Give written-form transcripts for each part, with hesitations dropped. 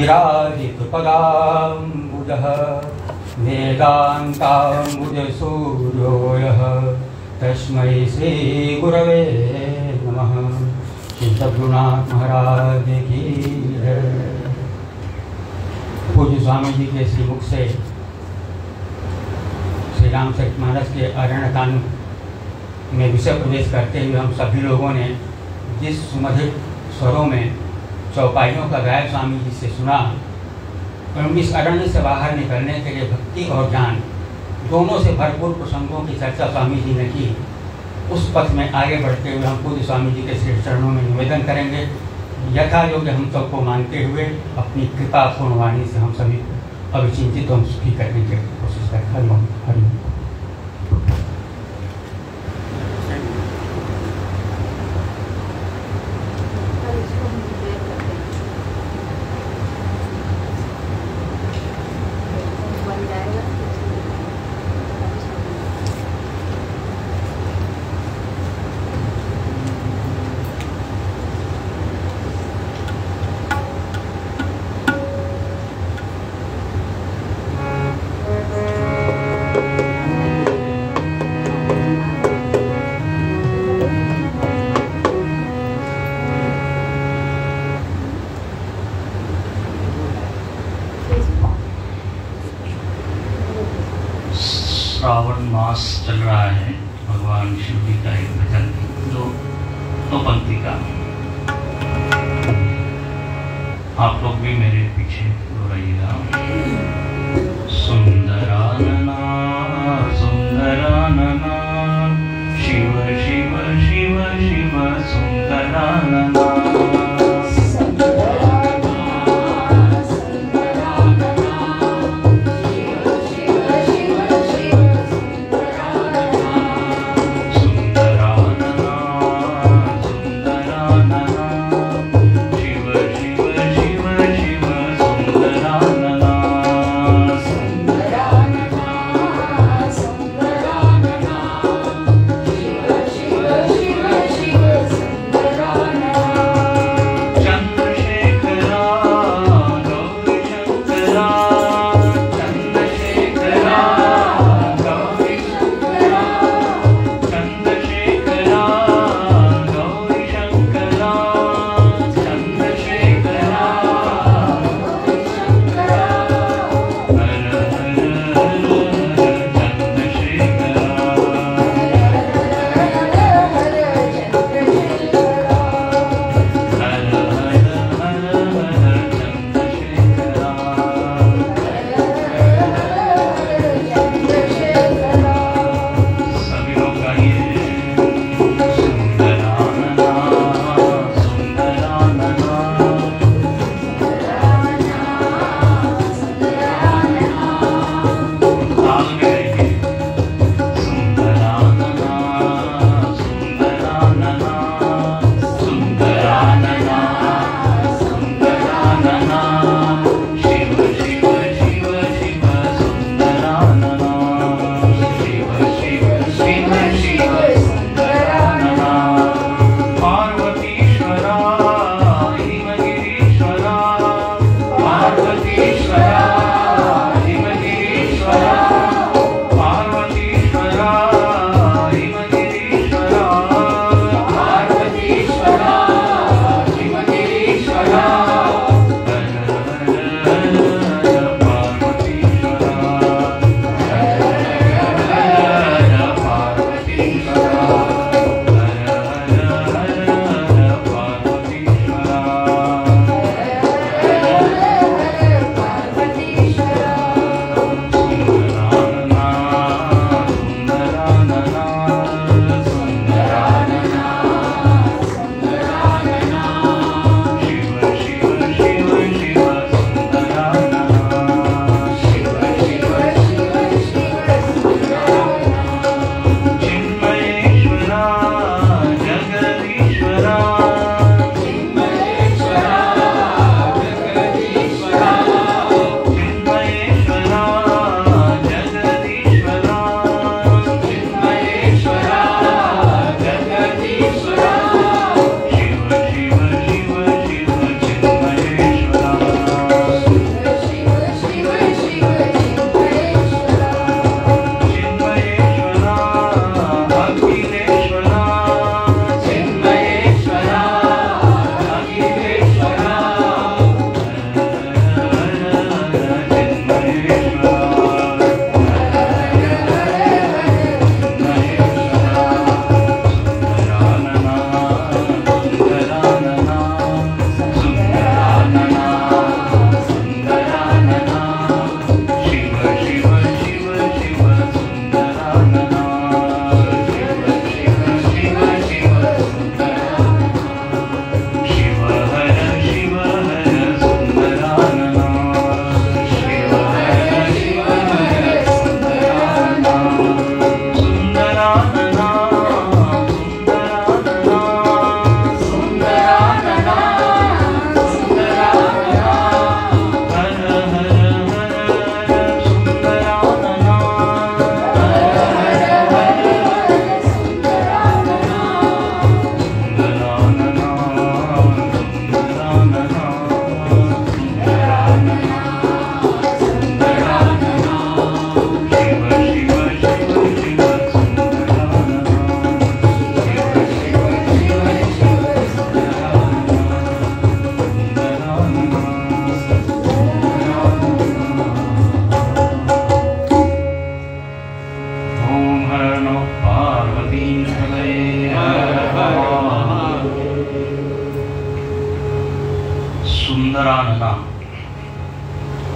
विराजितपदाम्बुजः वेदान्ताम्बुजसूर्यो यः तस्मै श्रीगुरवे नमः। श्री सद्गुरुनाथ महाराज की जय। पूज्य स्वामी जी के श्रीमुख से श्री रामचरितमानस के अरण्यकांड में विषय प्रवेश करते हुए हम सभी लोगों ने जिस सुमधुर स्वरों में चौपाइयों का गायब स्वामी जी से सुना, और इस अरण्य से बाहर निकलने के लिए भक्ति और ज्ञान दोनों से भरपूर प्रसंगों की चर्चा स्वामी जी ने की। उस पथ में आगे बढ़ते हुए हम पूज्य स्वामी जी के श्री चरणों में निवेदन करेंगे, यथा योग्य हम सबको मानते हुए अपनी कृपा पूर्ण वाणी से हम सभी को अभिचिंतित हम सुखी करने की कोशिश करें। हरिओम हरिओम। श्रावण मास चल रहा है, भगवान शिव जी का एक भजन जो दो पंक्ति का, आप लोग भी मेरे पीछे दोहराइएगा। सुंदरानना सुंदरानना शिव शिव शिव शिव सुंदरानना। शिव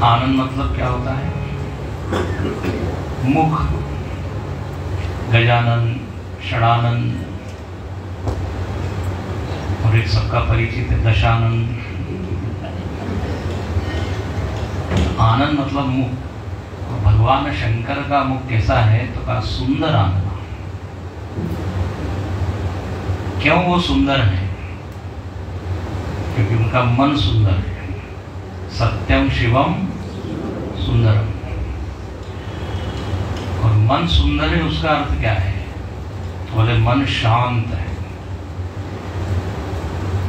आनंद मतलब क्या होता है? मुख, गजानन, षडानंद, और एक सबका परिचित है दशानंद। आनंद मतलब मुख। भगवान शंकर का मुख कैसा है? तो कहा सुंदर आनंद। क्यों वो सुंदर है? क्योंकि उनका मन सुंदर है। सत्यम शिवम सुंदरम। और मन सुंदर है, उसका अर्थ क्या है? तो बोले मन शांत है।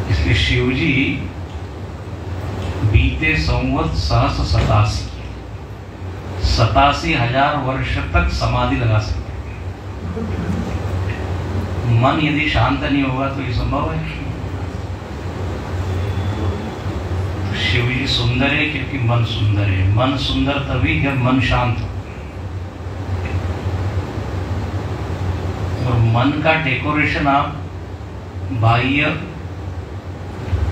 इसलिए शिवजी बीते संवत सहस 87,000 वर्ष तक समाधि लगा सकते। मन यदि शांत नहीं होगा तो ये संभव है? तो शिव जी सुंदर है क्योंकि मन सुंदर है। मन सुंदर तभी जब मन शांत हो। और मन का डेकोरेशन आप बाह्य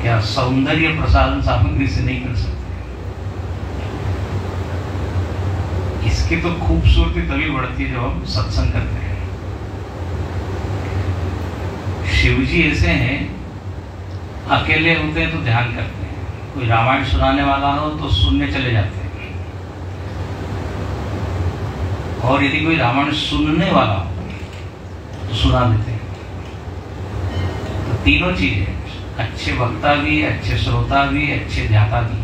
क्या सौंदर्य प्रसाधन सामग्री से नहीं कर सकते। इसकी तो खूबसूरती तभी बढ़ती है जब हम सत्संग करते हैं। शिवजी ऐसे हैं, अकेले होते हैं तो ध्यान करते हैं। कोई रामायण सुनाने वाला हो तो सुनने चले जाते हैं। और यदि कोई रामायण सुनने वाला हो तो सुना देते हैं। तो तीनों चीजें, अच्छे वक्ता भी, अच्छे श्रोता भी, अच्छे ध्याता भी।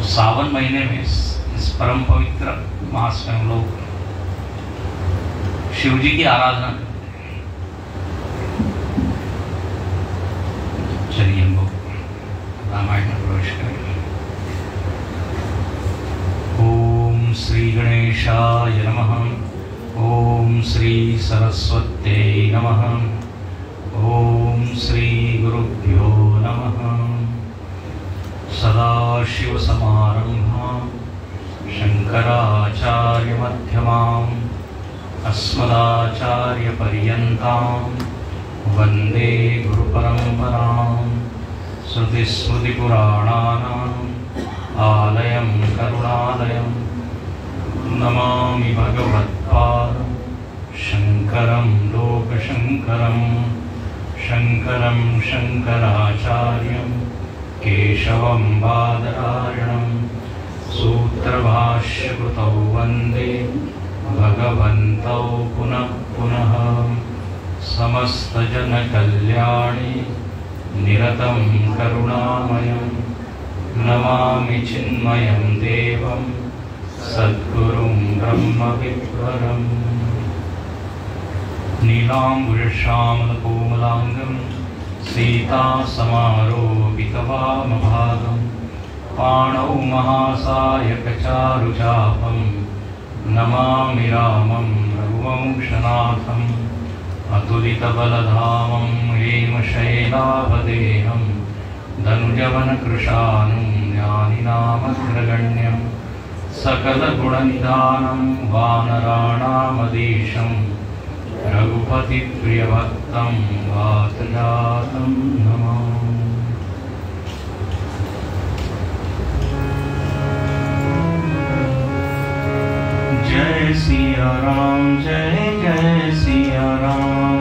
सावन महीने में इस परम पवित्र मास में हम लोग शिव जी की आराधना करते हैं। चलिए हम लोग रामायण में प्रवेश करेंगे। ओम श्री गणेशाय नमः। ओम श्री सरस्वत्यै नमः। ओम श्री गुरुभ्यो नमः। सदाशिवसमारम्भां शंकराचार्यमध्यमाम् अस्मदाचार्यपर्यन्तां वन्दे गुरुपरम्परां। श्रुतिस्मृतिपुराणानाम् आलयं करुणालयं नमामि भगवत्पादं शङ्करं लोकशङ्करं। शङ्करं शङ्कराचार्यं केशवं बादरायणं। सूत्रभाष्यकृतौ वन्दे भगवन्तौ पुनः पुनः। समस्तजनकल्याणे निरतं करुणामयं नमामि चिन्मयं देवं सद्गुरुं ब्रह्मविद्वरम्। नीलाम्बुजश्यामलकोमलाङ्गं सीतासमारोपितवामभागं। पाणौ महासायकचारुचापं नमामि रामं रघुवंशनाथम्। अतुलितबलधामं हेमशैलावदेहं धनुजवनकृशानुं ज्ञानिनामग्रगण्यं। सकलगुणनिधानं वानराणामधीशं रघुपतिप्रियभक्तं वातजातं नमामि। जय सिया राम, जय जय सिया राम।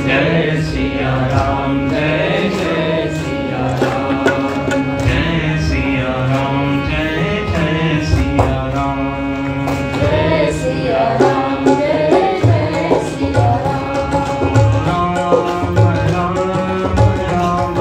जय सिया राम, जय जय सिया राम। जय सिया राम, जय जय सिया राम। जय सिया राम, जय जय सिया राम। राम राम राम राम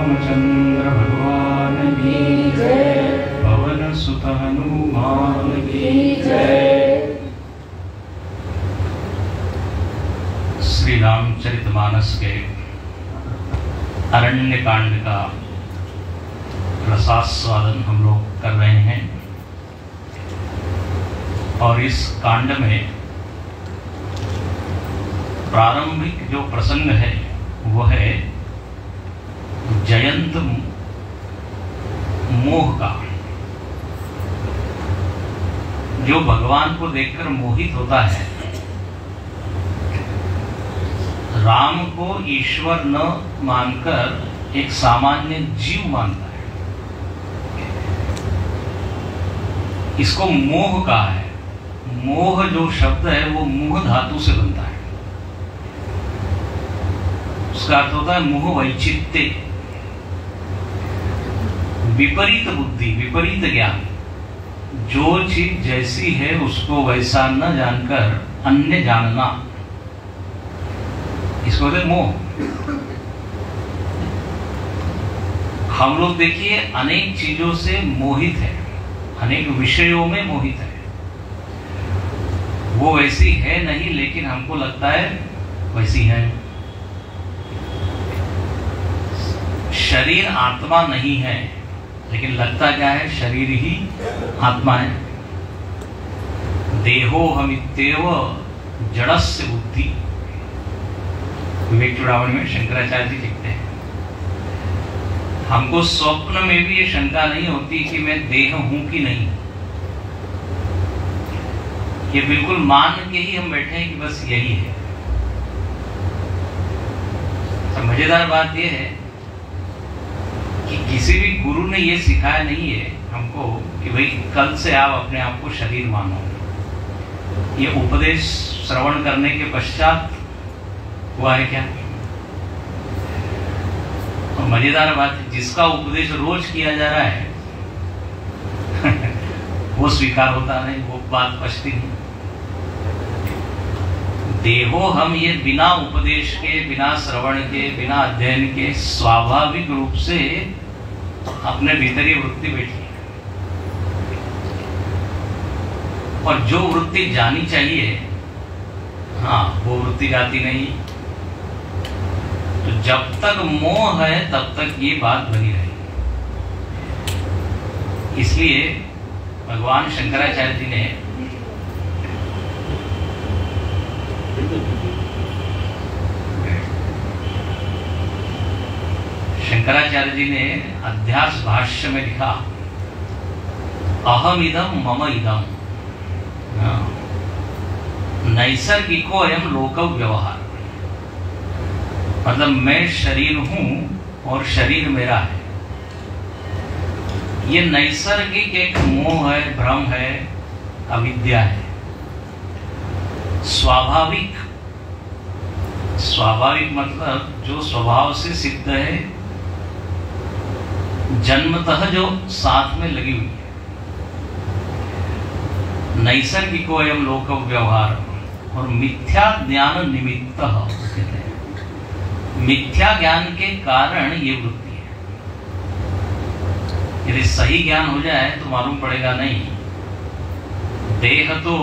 रामचंद्र भगवान की जय। पवन सुत हनुमान की जय। श्री रामचरितमानस के अरण्य कांड का रसास्वादन हम लोग कर रहे हैं और इस कांड में प्रारंभिक जो प्रसंग है वो है जयंत मोह का, जो भगवान को देखकर मोहित होता है, राम को ईश्वर न मानकर एक सामान्य जीव मानता है। इसको मोह कहा है। मोह जो शब्द है वो मुह धातु से बनता है। उसका अर्थ होता है मोह वैचित्य, विपरीत बुद्धि, विपरीत ज्ञान। जो चीज जैसी है उसको वैसा न जानकर अन्य जानना, इसको कहते हैं मोह। हम लोग देखिए अनेक चीजों से मोहित है, अनेक विषयों में मोहित है। वो वैसी है नहीं लेकिन हमको लगता है वैसी है। शरीर आत्मा नहीं है लेकिन लगता क्या है, शरीर ही आत्मा है। देहो हमित्येव जड़स्य बुद्धि, विवेक चूड़ामणि में शंकराचार्य जी लिखते हैं। हमको स्वप्न में भी ये शंका नहीं होती कि मैं देह हूं कि नहीं। ये बिल्कुल मान के ही हम बैठे हैं कि बस यही है। तो मजेदार बात यह है कि किसी भी गुरु ने ये सिखाया नहीं है हमको कि भाई कल से आप अपने आप को शरीर मानो। ये उपदेश श्रवण करने के पश्चात हुआ है क्या? और मजेदार बात, जिसका उपदेश रोज किया जा रहा है वो स्वीकार होता नहीं, वो बात पछती नहीं। देहो हम ये बिना उपदेश के, बिना श्रवण के, बिना अध्ययन के स्वाभाविक रूप से अपने भीतर ही वृत्ति बैठी है। और जो वृत्ति जानी चाहिए, हाँ, वो वृत्ति जाती नहीं। तो जब तक मोह है तब तक ये बात बनी रहेगी। इसलिए भगवान शंकराचार्य जी ने अध्यास भाष्य में लिखा, अहम इदम मम इदम नैसर्गिको अयम लोक व्यवहार। मतलब मैं शरीर हूं और शरीर मेरा है। ये नैसर्गिक एक मोह है, भ्रम है, अविद्या है। स्वाभाविक, स्वाभाविक मतलब जो स्वभाव से सिद्ध है, जन्मतः जो साथ में लगी हुई है। नैसर्गिको अयम लोक व्यवहार। और मिथ्या ज्ञान निमित्त कहते हैं। मिथ्या ज्ञान के कारण ये वृत्ति है। यदि सही ज्ञान हो जाए तो मालूम पड़ेगा नहीं, देह तो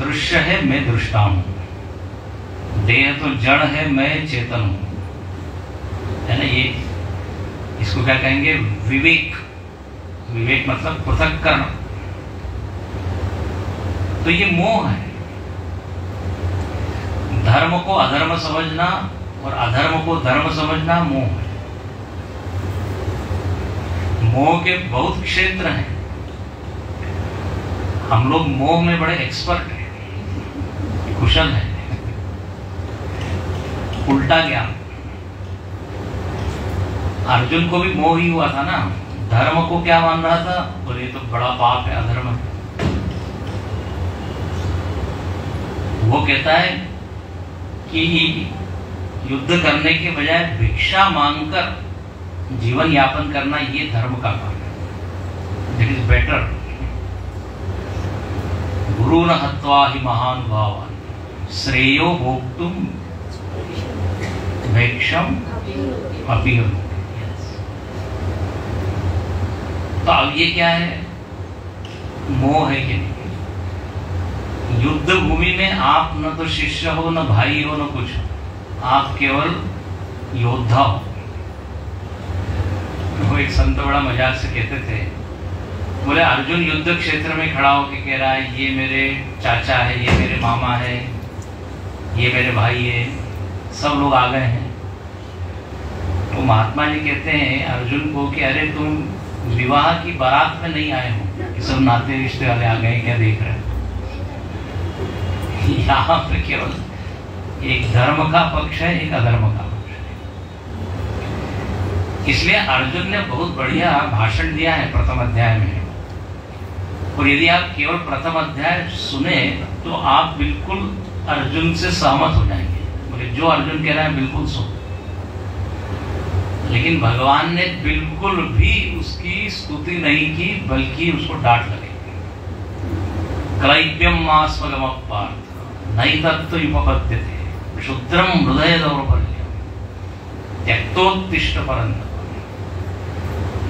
दृश्य है, मैं दृष्टा हूं। देह तो जड़ है, मैं चेतन हूं, है ना। ये इसको क्या कहेंगे? विवेक। विवेक मतलब पृथक्करण। तो ये मोह है। धर्म को अधर्म समझना और अधर्म को धर्म समझना मोह है। मोह के बहुत क्षेत्र हैं। हम लोग मोह में बड़े एक्सपर्ट हैं, कुशल हैं। उल्टा ज्ञान। अर्जुन को भी मोह ही हुआ था ना। धर्म को क्या मान रहा था? बोले तो बड़ा पाप है, अधर्म है। वो कहता है कि युद्ध करने के बजाय भिक्षा मांगकर जीवन यापन करना ये धर्म का काम है। It is better. गुरु न हत्वा ही महानुभावान श्रेयो भोक्तुम भैक्षम अपीह। तो अब ये क्या है, मोह है कि नहीं? युद्ध भूमि में आप न तो शिष्य हो, न भाई हो, न कुछ हो, आप केवल योद्धा हो। वो एक संत बड़ा मजाक से कहते थे, बोले अर्जुन युद्ध क्षेत्र में खड़ा होकर कह रहा है ये मेरे चाचा है, ये मेरे मामा है, ये मेरे भाई है, सब लोग आ गए हैं। तो महात्मा जी कहते हैं अर्जुन को कि अरे तुम विवाह की बारात में नहीं आए हो, ये सब नाते रिश्ते वाले आ गए, क्या देख रहे हैं? यहाँ पे केवल एक धर्म का पक्ष है, एक अधर्म का पक्ष है। इसलिए अर्जुन ने बहुत बढ़िया भाषण दिया है प्रथम अध्याय में, और यदि आप केवल प्रथम अध्याय सुने तो आप बिल्कुल अर्जुन से सहमत हो जाएंगे, बोले जो अर्जुन कह रहा है बिल्कुल सो। लेकिन भगवान ने बिल्कुल भी उसकी स्तुति नहीं की, बल्कि उसको डांट लगे। क्लैप्यम मास्मगम पार्थ नहीं तत्त्वयुपपद्यते क्षुद्रम हृदय दौर्बल्यम त्यक्तोत्तिष्ठ परन्तप।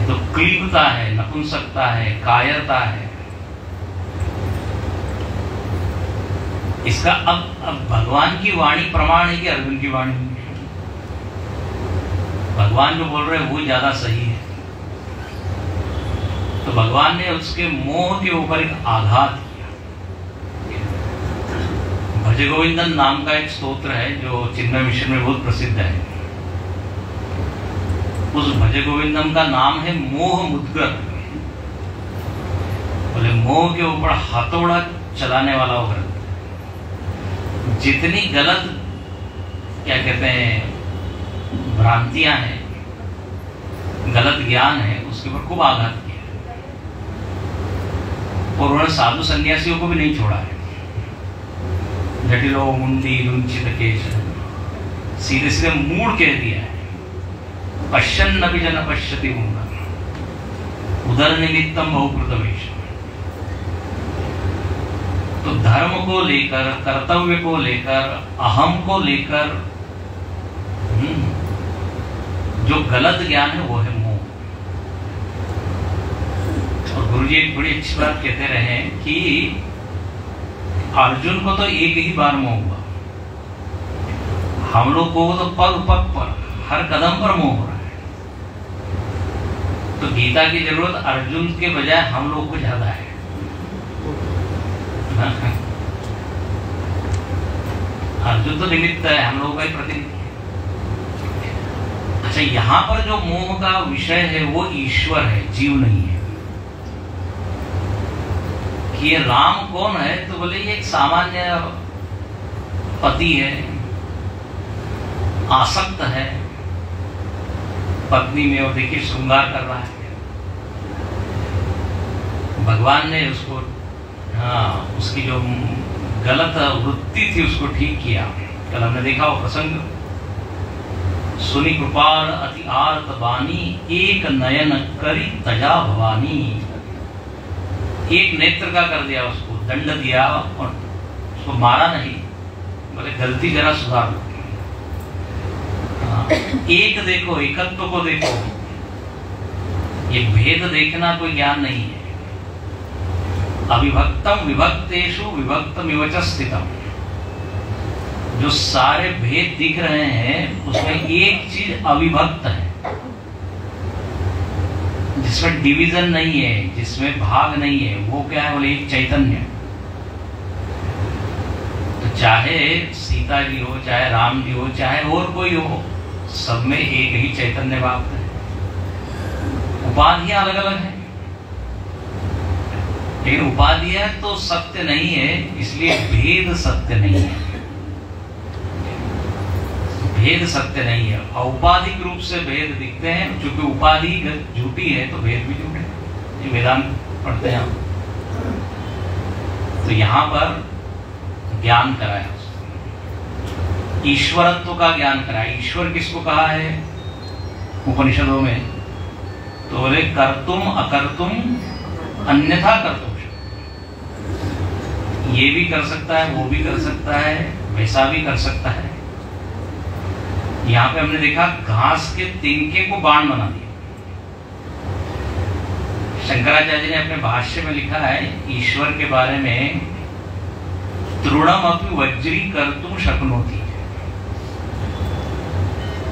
ये तो क्लीबता है, नपुंसकता है, कायरता है। इसका अब भगवान की वाणी प्रमाण है कि अर्जुन की वाणी? भगवान जो बोल रहे हैं वो ज्यादा सही है। तो भगवान ने उसके मोह के ऊपर एक आघात किया। भज गोविंदन नाम का एक स्तोत्र है जो चिन्मय मिशन में बहुत प्रसिद्ध है। उस भज गोविंदम का नाम है मोह मुद्गर। बोले मोह के ऊपर हथौड़ा चलाने वाला वो ग्रंथ। जितनी गलत क्या कहते हैं भ्रांतियां हैं, गलत ज्ञान है, उसके ऊपर खूब आघात किया। और उन्होंने साधु सन्यासियों को भी नहीं छोड़ा है। जटिलो मुंडी लुंचित केश, सीधे सीधे मूड कह दिया है। पश्यन नपि जन पश्यति मूढ़ उदर निमित्तम बहुकृतवेश। तो धर्म को लेकर, कर्तव्य को लेकर, अहम को लेकर जो गलत ज्ञान है वो है मोह। और गुरुजी एक बड़ी अच्छी बात कहते रहे कि अर्जुन को तो एक ही बार मोह हुआ, हम लोग को तो पग पग पर, हर कदम पर मोह हो रहा है। तो गीता की जरूरत अर्जुन के बजाय हम लोग को ज्यादा है। अर्जुन तो निमित्त है, हम लोगों का ही प्रतिनिधि है। अच्छा, यहां पर जो मोह का विषय है वो ईश्वर है, जीव नहीं है। कि ये राम कौन है, तो बोले ये एक सामान्य पति है, आसक्त है पत्नी में, और देखिए श्रृंगार कर रहा है। भगवान ने उसको उसकी जो गलत वृत्ति थी उसको ठीक किया। कल हमने देखा वो प्रसंग, सुनी कृपाल अति आर्त बानी एक नयन करी तजा भवानी। एक नेत्र का कर दिया, उसको दंड दिया और उसको मारा नहीं, बोले गलती जरा सुधार लो। एक देखो, एकत्व को देखो। ये भेद देखना कोई ज्ञान नहीं है। अविभक्तम विभक्तेषु विभक्तमिव च स्थितम। जो सारे भेद दिख रहे हैं उसमें एक चीज अविभक्त है, जिसमें डिवीजन नहीं है, जिसमें भाग नहीं है। वो क्या है, बोले एक चैतन्य। तो चाहे सीता जी हो, चाहे राम जी हो, चाहे और कोई हो, सब में एक ही चैतन्य व्याप्त है। उपाधियां अलग अलग हैं, लेकिन उपाधियां तो सत्य नहीं है, इसलिए भेद सत्य नहीं है। भेद सत्य नहीं है। औपाधिक रूप से भेद दिखते हैं, चूंकि उपाधि झूठी है तो भेद भी झूठे हैं। ये वेदांत पढ़ते हैं हम। तो यहां पर ज्ञान कराया, ईश्वरत्व का ज्ञान कराया। ईश्वर किसको कहा है उपनिषदों में, तो बोले कर्तुम अकर्तुम अन्यथा कर्तुम। ये भी कर सकता है, वो भी कर सकता है, वैसा भी कर सकता है। यहां पे हमने देखा घास के तिनके को बाण बना दिया। शंकराचार्य ने अपने भाष्य में लिखा है ईश्वर के बारे में, तृणम अपि वज्री कर्तुम शक्नोति।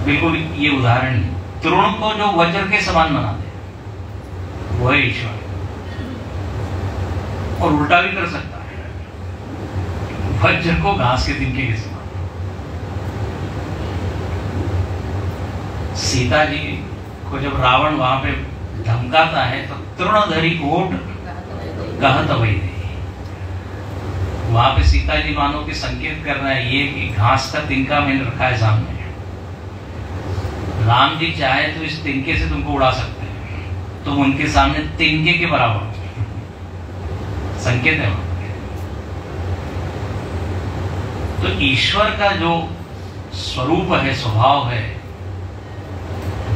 बिल्कुल ये उदाहरण है, तृण को जो वज्र के समान बनाते वो है ईश्वर, और उल्टा भी कर सकता है, वज्र को घास के तिनके के समान। सीता जी को जब रावण वहां पे धमकाता है तो तृणधरी कोट कहत वही दे, वहां पे सीता जी मानो कि संकेत कर रहा है ये कि घास का तिनका मैंने रखा है सामने, राम जी चाहे तो इस तिनके से तुमको उड़ा सकते हैं, तुम उनके सामने तिनके के बराबर, संकेत है। तो ईश्वर का जो स्वरूप है, स्वभाव है,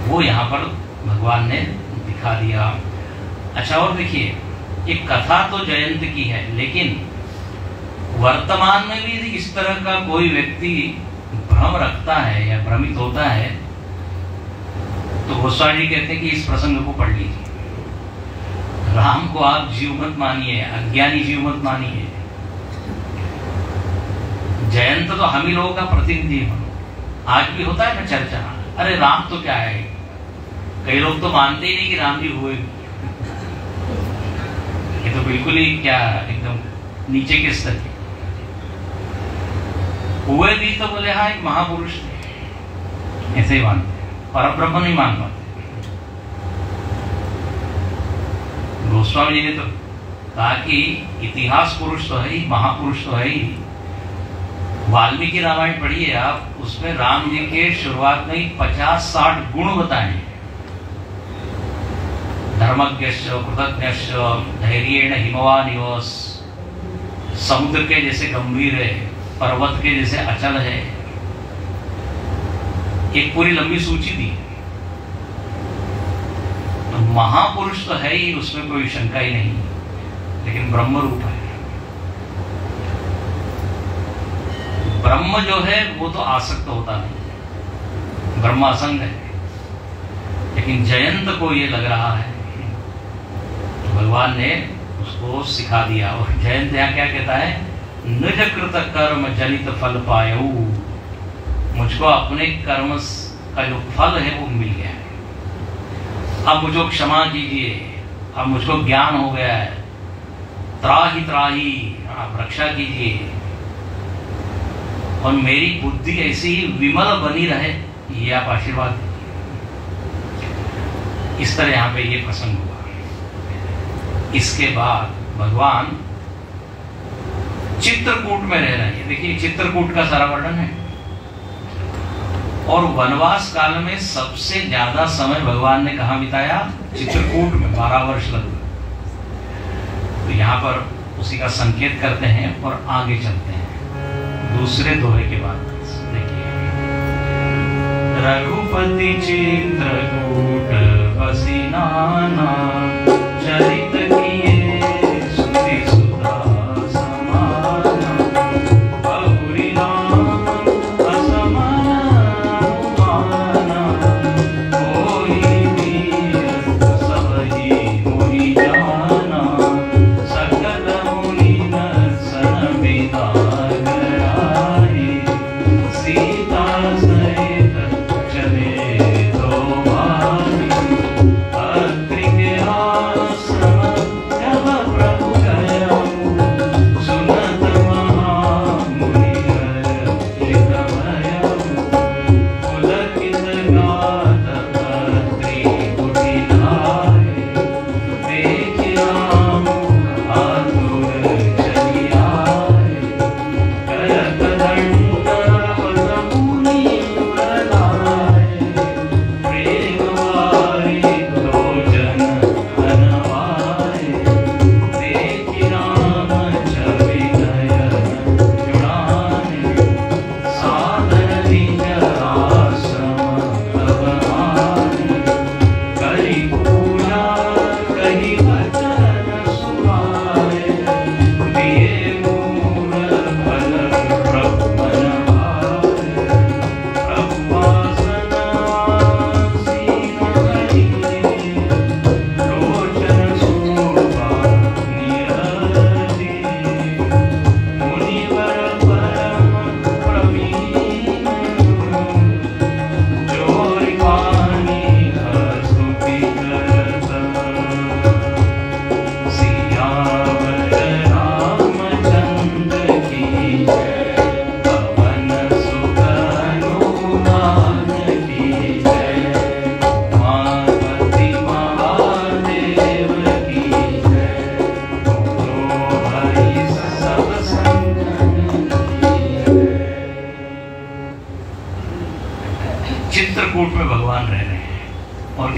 वो यहां पर भगवान ने दिखा दिया। अच्छा, और देखिए, एक कथा तो जयंत की है, लेकिन वर्तमान में भी यदि इस तरह का कोई व्यक्ति भ्रम रखता है या भ्रमित होता है तो गोस्वामी जी कहते हैं कि इस प्रसंग को पढ़ लीजिए। राम को आप जीव मत मानिए, अज्ञानी जीव मत मानिए। जयंत तो हम ही लोगों का प्रतिनिधि है, आज भी होता है ना चर्चा, अरे राम तो क्या है, कई लोग तो मानते ही नहीं कि राम जी हुए, ये तो बिल्कुल ही क्या एकदम नीचे के स्तर के हुए भी, तो बोले हाँ एक महापुरुष थे, ऐसे ही मानते, परब्रह्म नहीं मान पाते। गोस्वामी जी ने तो कहा कि इतिहास पुरुष तो है ही, महापुरुष तो है ही। वाल्मीकि रामायण पढ़िए आप, उसमें राम जी के शुरुआत में ही 50-60 गुण बताए हैं। धर्मज्ञश्च, कृतज्ञश्च, धैर्येण हिमवानिव, समुद्र के जैसे गंभीर है, पर्वत के जैसे अचल है, एक पूरी लंबी सूची दी। तो महापुरुष तो है ही, उसमें कोई शंका ही नहीं, लेकिन ब्रह्म रूप है। ब्रह्म जो है वो तो आसक्त होता नहीं, ब्रह्म असंग है, लेकिन जयंत को ये लग रहा है, तो भगवान ने उसको सिखा दिया। और जयंत यहाँ क्या कहता है, निज कृत कर्म जनित फल पायऊ, मुझको अपने कर्म का जो फल है वो मिल गया है, अब मुझको क्षमा कीजिए, अब मुझको ज्ञान हो गया है, त्राही त्राही, आप रक्षा कीजिए, और मेरी बुद्धि ऐसी ही विमल बनी रहे, ये आप आशीर्वाद दीजिए। इस तरह यहां पे ये प्रसंग हुआ। इसके बाद भगवान चित्रकूट में रह रहे हैं। देखिए चित्रकूट का सारा वर्णन है, और वनवास काल में सबसे ज्यादा समय भगवान ने कहां बिताया, चित्रकूट में, 12 वर्ष लगभग। तो यहां पर उसी का संकेत करते हैं और आगे चलते हैं दूसरे दोहे के बाद। देखिए, रघुपति चित्रकूट बसी नाना, चरित किए सुधि सुधा समाना, बहुरी राम असमान माना, कोई तीरथ सबहि मुनि जाना, सकल मुनि दर्शन विदाय कराए, सीता सहित चले दो भाई।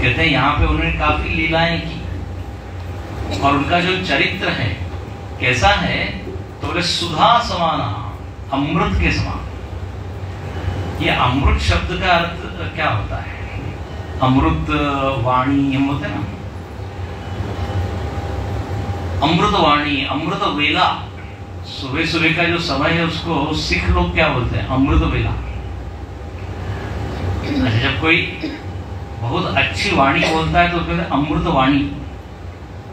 कहते हैं यहाँ पे उन्होंने काफी लीलाएं की और उनका जो चरित्र है कैसा है, तो बोले सुधा समाना, अमृत के समान। ये अमृत शब्द का अर्थ क्या होता है? अमृत वाणी हम बोलते हैं ना, अमृत वाणी, अमृत वेला। सुबह सुबह का जो समय है उसको सिख लोग क्या बोलते हैं? अमृत वेला। अच्छा, जब कोई बहुत अच्छी वाणी बोलता है तो कहते हैं अमृत वाणी।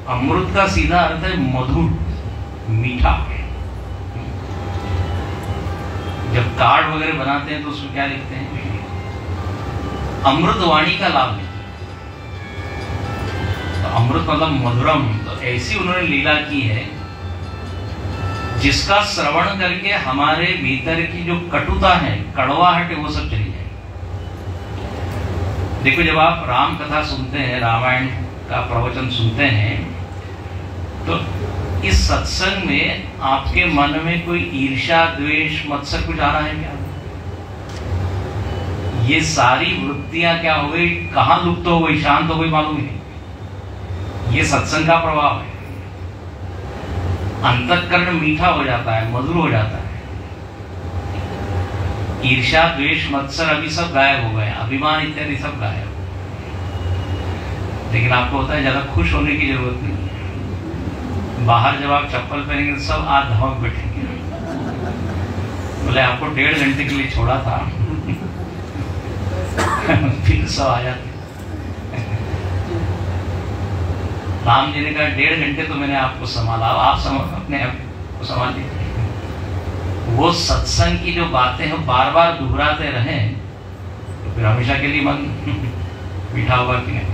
अमृत का सीधा अर्थ है मधुर, मीठा। जब कार्ड वगैरह बनाते हैं तो उसमें क्या लिखते हैं? अमृत वाणी का लाभ लेते हैं। तो अमृत मतलब मधुरम। तो ऐसी उन्होंने लीला की है जिसका श्रवण करके हमारे भीतर की जो कटुता है, कड़वाहट है, वो सब चली जाए। देखो, जब आप राम कथा सुनते हैं, रामायण का प्रवचन सुनते हैं, तो इस सत्संग में आपके मन में कोई ईर्ष्या, द्वेष, मत्सर कुछ आ रहा है क्या? ये सारी वृत्तियां क्या हो गई, कहां लुप्त हो गई, शांत हो गई, मालूम है? ये सत्संग का प्रभाव है। अंतःकरण मीठा हो जाता है, मधुर हो जाता है। ईर्ष्या, द्वेष, मत्सर अभी सब गायब हो गए, अभिमान इत्यादि सब गायब। लेकिन आपको होता है ज्यादा खुश होने की जरूरत नहीं है। बाहर जब आप चप्पल पहनेंगे तो सब आज धमक बैठेंगे। बोले आपको 1.5 घंटे के लिए छोड़ा था फिर सब आ जाते। राम जी ने कहा 1.5 घंटे तो मैंने आपको संभाला, आप अपने आप को संभाल लीजिए। वो सत्संग की जो बातें हम बार बार दोहराते रहें तो फिर हमेशा के लिए मन मीठा होगा कि नहीं?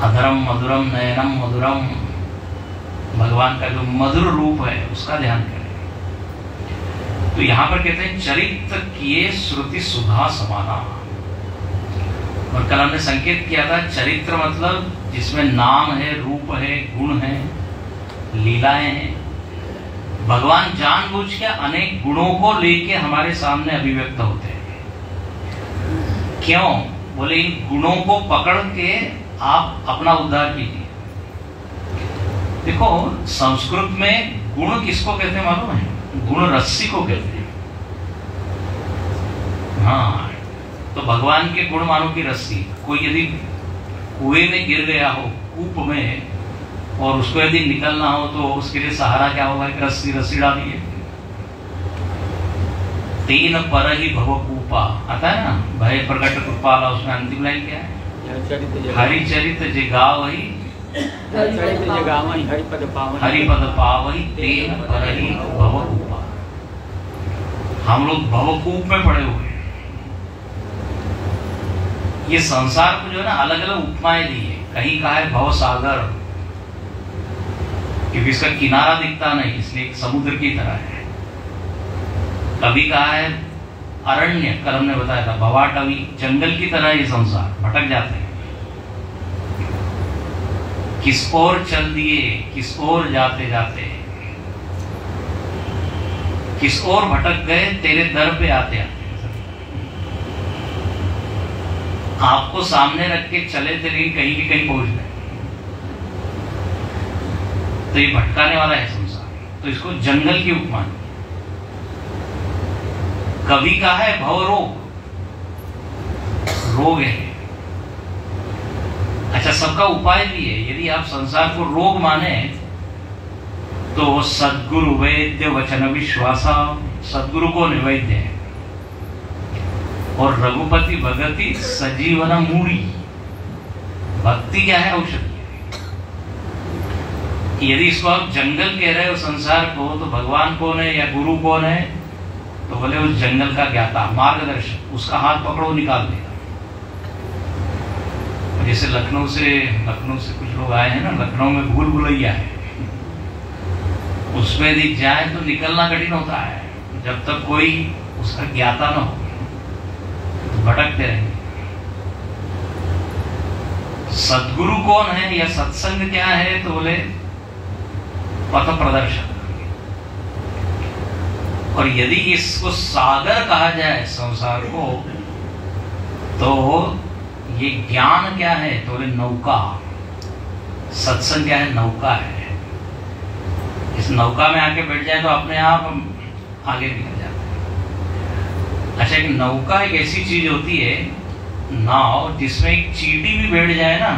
अधरम मधुरम नयनम मधुरम, भगवान का जो मधुर रूप है उसका ध्यान करें। तो यहां पर कहते हैं चरित्र किए श्रुति सुधा समाना। और कल हमने संकेत किया था, चरित्र मतलब जिसमें नाम है, रूप है, गुण है, लीलाएं हैं। भगवान जानबूझ के अनेक गुणों को लेके हमारे सामने अभिव्यक्त होते हैं। क्यों? बोले इन गुणों को पकड़ के आप अपना उद्धार कीजिए। देखो, संस्कृत में गुण किसको कहते हैं मालूम है? गुण रस्सी को कहते हैं। हाँ, तो भगवान के गुण मानो की रस्सी। कोई यदि कुएं में गिर गया हो, कूप में, और उसको यदि निकलना हो तो उसके लिए सहारा क्या होगा? एक रस्सी, रस्सी डालिए। तीन पर ही भव कूपा आता है ना, भय प्रकट कृपाला। उसमें अंतिम लाइन क्या है? हरिचरित जगावही हरिपद पावही तेन पर ही भव कूपा। हम लोग भवकूप में पड़े हुए हैं। ये संसार को जो है ना अलग अलग उपमाएं दी है। कहीं कहा है भव सागर, क्योंकि इसका किनारा दिखता नहीं, इसलिए एक समुद्र की तरह है। कभी कहा है अरण्य, कल हमने बताया था, भवाटवी, जंगल की तरह ये संसार, भटक जाते हैं। किस ओर चल दिए, किस ओर जाते जाते, किस ओर भटक गए, तेरे दर पे आते आते। आपको सामने रख के चले थे लेकिन कहीं भी कहीं पहुंच गए। तो ये भटकाने वाला है संसार। तो इसको जंगल की उपमा। कभी कहा है भव रोग, रोग है। अच्छा, सबका उपाय भी है। यदि आप संसार को रोग माने तो सद्गुरु वैद्य वचन विश्वासा। सद्गुरु को वैद्य है, और रघुपति भगति सजीवन मूढ़ी। भक्ति क्या है? औषधि। यदि इसको आप जंगल कह रहे हो संसार को, तो भगवान कौन है या गुरु कौन है? तो बोले उस जंगल का ज्ञाता, मार्गदर्शक। उसका हाथ पकड़ो, निकाल देगा। जैसे लखनऊ से कुछ लोग आए हैं ना, लखनऊ में भूल भुलैया है, उसमें यदि जाए तो निकलना कठिन होता है जब तक कोई उसका ज्ञाता न हो, तो भटकते रहेंगे। सद्गुरु कौन है या सत्संग क्या है? तो बोले पथ प्रदर्शक। और यदि इसको सागर कहा जाए संसार को, तो ये ज्ञान क्या है? तो बोले नौका। सत्संग क्या है? नौका है। इस नौका में आके बैठ जाए तो अपने आप आगे निकल जाते हैं। अच्छा, एक नौका एक ऐसी चीज होती है, नाव, जिसमें एक चींटी भी बैठ जाए ना,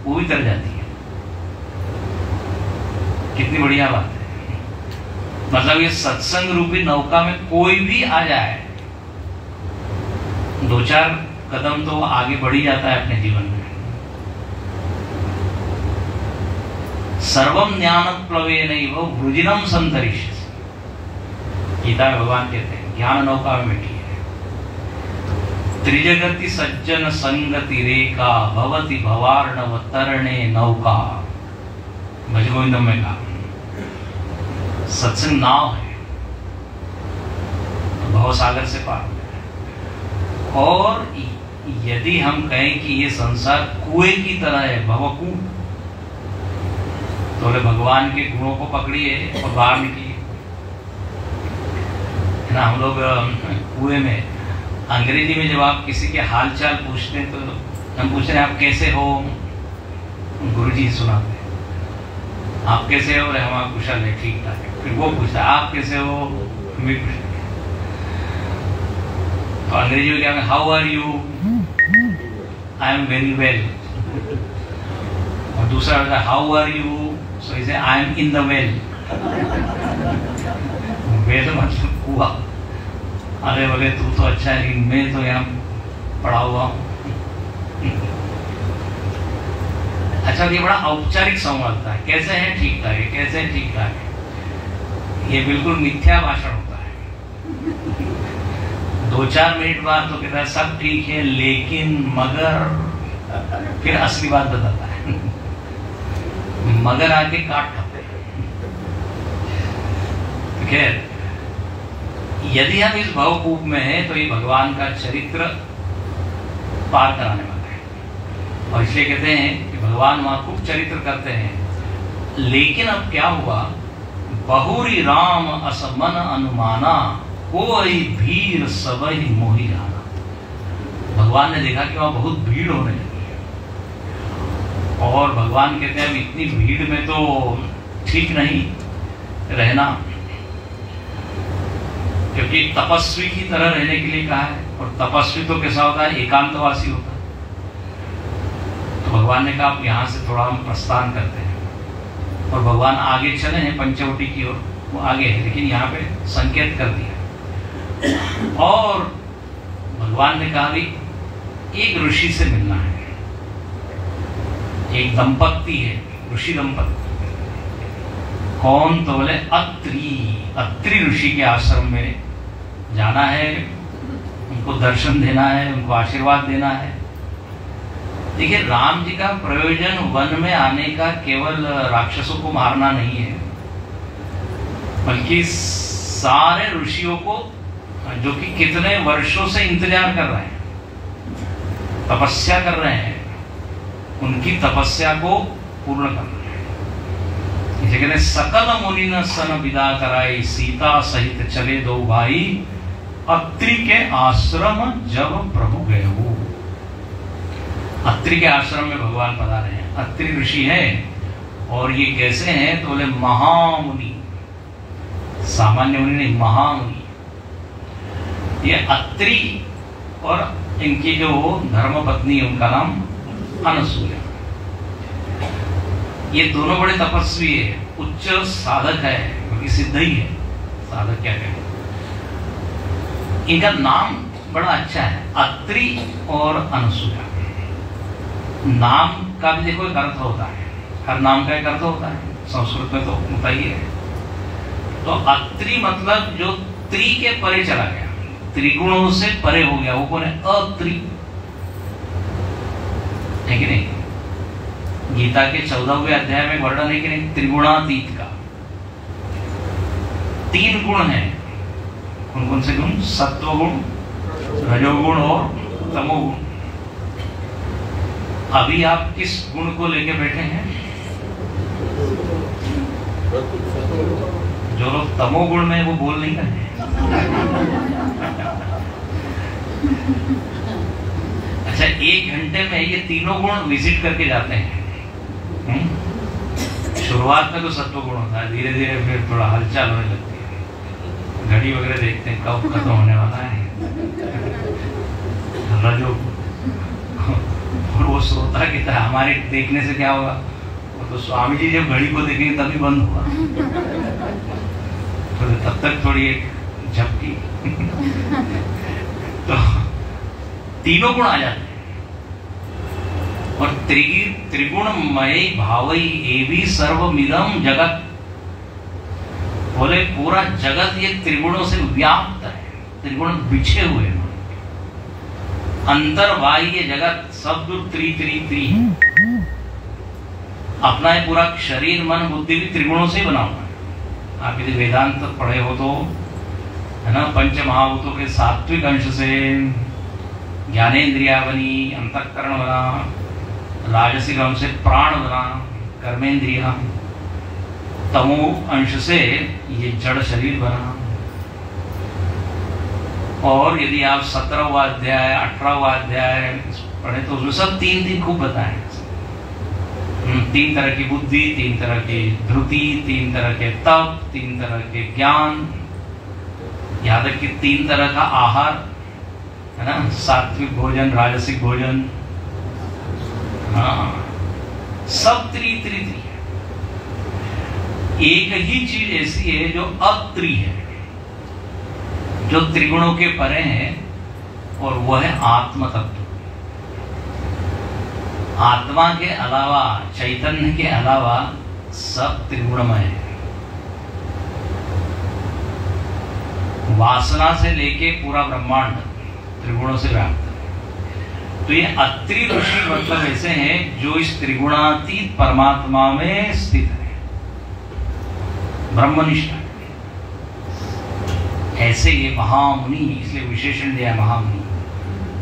वो भी तर जाती है। कितनी बढ़िया बात है। मतलब ये सत्संग रूपी नौका में कोई भी आ जाए, 2-4 कदम तो आगे बढ़ ही जाता है अपने जीवन में। सर्वम ज्ञान प्लवेनैव वृजिनम संतरिष्यसि। गीता में भगवान कहते हैं ज्ञान नौका में बैठी है। त्रिजगति सज्जन संगति रेखा भवति भवार्णव तरणे नौका। भज गोविंदम में कहा सत्संग नाव है, भव सागर से पार हो गया। और यदि हम कहें कि ये संसार कुएं की तरह है, भवकूप, तो बोले भगवान के गुणों को पकड़िए और बाहर निकलिए। है ना, हम लोग कुएं में, अंग्रेजी में जब आप किसी के हाल चाल पूछते हैं तो हम पूछ रहे हैं आप कैसे हो, गुरुजी सुनाते हैं आप कैसे हो, हम आप कुशल है, ठीक ठाक है। फिर वो पूछता है आप कैसे हो, मैं कुशल। तो अंग्रेजी में क्या, how are you, I am very well. और दूसरा होता है हाउ आर यू, सो इसे I am in the well. Well मतलब कुआ। अरे बोले तू तो अच्छा है, लेकिन मैं तो यहाँ पड़ा हुआ हूँ। अच्छा, ये बड़ा औपचारिक संवाद है, कैसे है, ठीक ठाक है, कैसे है, ठीक ठाक है। ये बिल्कुल मिथ्या भाषण होता है। 2-4 मिनट बाद तो कहता है सब ठीक है, लेकिन मगर, फिर असली बात बताता है। मगर आके काट खाते हैं। खैर, यदि हम इस भवकूप में हैं तो ये भगवान का चरित्र पार कराने वाला है। और इसलिए कहते हैं कि भगवान वहां खूब चरित्र करते हैं। लेकिन अब क्या हुआ, बहुरी राम असमन अनुमाना, कोई भीड़ सबही मोहि जाना। भगवान ने देखा कि वहां बहुत भीड़ होने लगी है, और भगवान कहते हैं इतनी भीड़ में तो ठीक नहीं रहना, क्योंकि तपस्वी की तरह रहने के लिए कहा है। और तपस्वी तो कैसा होता है, एकांतवासी होता है। तो भगवान ने कहा आप यहां से थोड़ा हम प्रस्थान करते हैं। और भगवान आगे चले हैं पंचवटी की ओर, वो आगे है, लेकिन यहाँ पे संकेत कर दिया। और भगवान ने कहा भी एक ऋषि से मिलना है। एक दंपत्ति है, ऋषि दंपत्ति। कौन? तो बोले अत्रि ऋषि के आश्रम में जाना है, उनको दर्शन देना है, उनको आशीर्वाद देना है। देखिए, राम जी का प्रयोजन वन में आने का केवल राक्षसों को मारना नहीं है, बल्कि सारे ऋषियों को जो कि कितने वर्षों से इंतजार कर रहे हैं, तपस्या कर रहे हैं, उनकी तपस्या को पूर्ण करना है। इसे कहते सकल मुनि न सन विदा कराई, सीता सहित चले 2 भाई, अत्रि के आश्रम जब प्रभु गए हो। अत्रि के आश्रम में भगवान पधारे हैं। अत्रि ऋषि है, और ये कैसे हैं? तो बोले महामुनि, सामान्य मुनि नहीं, महामुनि। ये अत्रि और इनकी जो धर्मपत्नी, उनका नाम अनसूया। ये दोनों बड़े तपस्वी है, उच्च साधक है, क्योंकि सिद्ध ही है, साधक क्या कहें। इनका नाम बड़ा अच्छा है, अत्रि और अनसूया। नाम का भी देखो एक अर्थ होता है, हर नाम का एक अर्थ होता है, संस्कृत में तो होता ही है। तो अत्रि मतलब जो त्रि के परे चला गया, त्रिगुणों से परे हो गया, वो कौन है? अत्रि है कि नहीं? गीता के 14वें अध्याय में वर्णन है कि नहीं, त्रिगुणातीत का। 3 गुण हैं। कौन कौन से गुण? सत्वगुण, रजोगुण और तमोगुण। अभी आप किस गुण को लेके बैठे हैं? जो लोग तमोगुण में, वो बोल नहीं रहे। अच्छा, 1 घंटे में ये तीनों गुण विजिट करके जाते हैं। शुरुआत में तो सत्व गुण होता है, धीरे धीरे फिर थोड़ा हलचल होने लगती है, घड़ी वगैरह देखते हैं कब खत्म होने वाला है, रजो। और वो सोता कि था हमारे देखने से क्या होगा, वो तो स्वामी जी जब घड़ी को देखेंगे तभी बंद होगा, तो तब तक थोड़ी एक झपकी। तो तीनों गुण आ जाते हैं। और त्रिगुणमय भावई एवी सर्वमिदं जगत, बोले पूरा जगत ये त्रिगुणों से व्याप्त है, त्रिगुण बिछे हुए हैं। अंतर बाह्य जगत सब त्रि त्रि त्रि, अपना ये पूरा शरीर मन बुद्धि भी त्रिगुणों से बना हुआ है। आप यदि वेदांत पढ़े हो तो है ना, पंच महाभूतों के सात्विक अंश से ज्ञानेन्द्रिया बनी, अंतःकरण बना, राजसिक अंश से प्राण बना, कर्मेंद्रिया, तमो अंश से ये जड़ शरीर बना। और यदि आप 17वां अध्याय 18वां अध्याय पढ़े तो उसमें सब 3 खूब बताए। 3 तरह की बुद्धि, 3 तरह की धृति, 3 तरह के तप, 3 तरह के ज्ञान, यहाँ तक कि 3 तरह का आहार है ना, सात्विक भोजन, राजसिक भोजन, हाँ, सब त्रि त्रि त्रि है। एक ही चीज ऐसी है जो अत्रि है, जो त्रिगुणों के परे है, और वह है आत्म तत्व। आत्मा के अलावा, चैतन्य के अलावा सब त्रिगुणमय है। वासना से लेके पूरा ब्रह्मांड त्रिगुणों से व्याप्त है। तो ये अत्रि ऋषि मतलब ऐसे हैं जो इस त्रिगुणातीत परमात्मा में स्थित है, ब्रह्मनिष्ठ है। ऐसे ये महामुनि, इसलिए विशेषण दिया है महामुनि।